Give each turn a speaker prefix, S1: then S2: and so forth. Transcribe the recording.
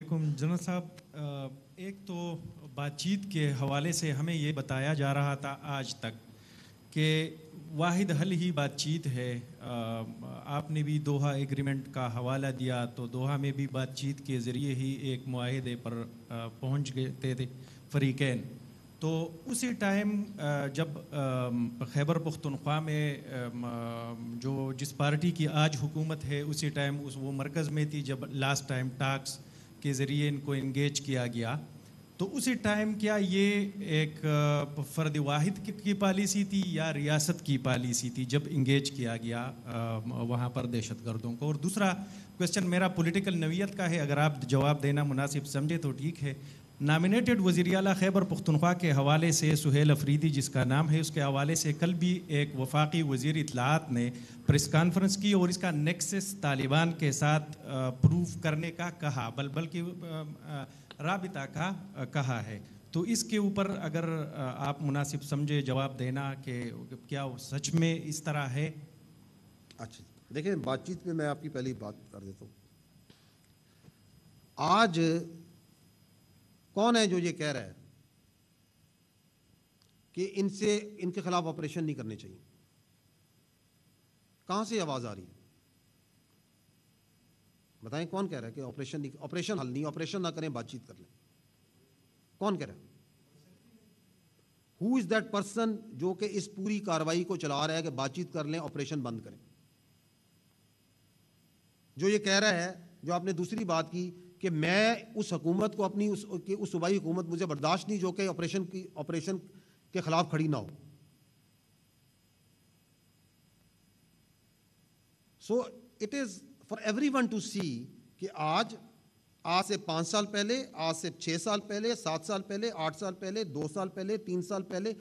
S1: वालेकुम जनरल साहब, एक तो बातचीत के हवाले से हमें ये बताया जा रहा था आज तक कि वाहिद हल ही बातचीत है। आपने भी दोहा एग्रीमेंट का हवाला दिया, तो दोहा में भी बातचीत के ज़रिए ही एक मुआहदे पर पहुंच गए थे फ़रीक़ैन। तो उसी टाइम जब खैबर पख्तूनख्वा में जो जिस पार्टी की आज हुकूमत है, उसी टाइम वो मरकज़ में थी जब लास्ट टाइम टाक्स के ज़रिए इनको इंगेज किया गया। तो उसी टाइम क्या ये एक फ़र्द वाहिद की पॉलिसी थी या रियासत की पॉलिसी थी जब इंगेज किया गया वहाँ पर दहशतगर्दों को? और दूसरा क्वेश्चन मेरा पॉलिटिकल नवीयत का है, अगर आप जवाब देना मुनासिब समझे तो ठीक है। नामिनेटेड वज़ीर आला खैबर पख्तूनख्वा के हवाले से सुहेल अफरीदी जिसका नाम है, उसके हवाले से कल भी एक वफाकी वज़ीर इत्तलाआत ने प्रेस कॉन्फ्रेंस की और इसका नेक्सस तालिबान के साथ प्रूव करने का कहा, बल्कि राबिता का कहा है। तो इसके ऊपर अगर आप मुनासिब समझे जवाब देना कि क्या सच में इस तरह है?
S2: अच्छा, देखिए, बातचीत में मैं आपकी पहली बात कर देता हूँ। आज कौन है जो ये कह रहा है कि इनके खिलाफ ऑपरेशन नहीं करने चाहिए? कहां से आवाज आ रही है? बताएं, कौन कह रहा है कि ऑपरेशन हल नहीं, ऑपरेशन ना करें, बातचीत कर लें? कौन कह रहा है? हु इज दैट पर्सन जो कि इस पूरी कार्रवाई को चला रहा है कि बातचीत कर लें, ऑपरेशन बंद करें? जो ये कह रहा है, जो आपने दूसरी बात की कि मैं उस हुकूमत को अपनी उस सूबाई हुकूमत मुझे बर्दाश्त नहीं जो कि ऑपरेशन के खिलाफ खड़ी ना हो। So it is for everyone to see कि आज से 5 साल पहले, आज से 6 साल पहले, 7 साल पहले, 8 साल पहले, 2 साल पहले, 3 साल पहले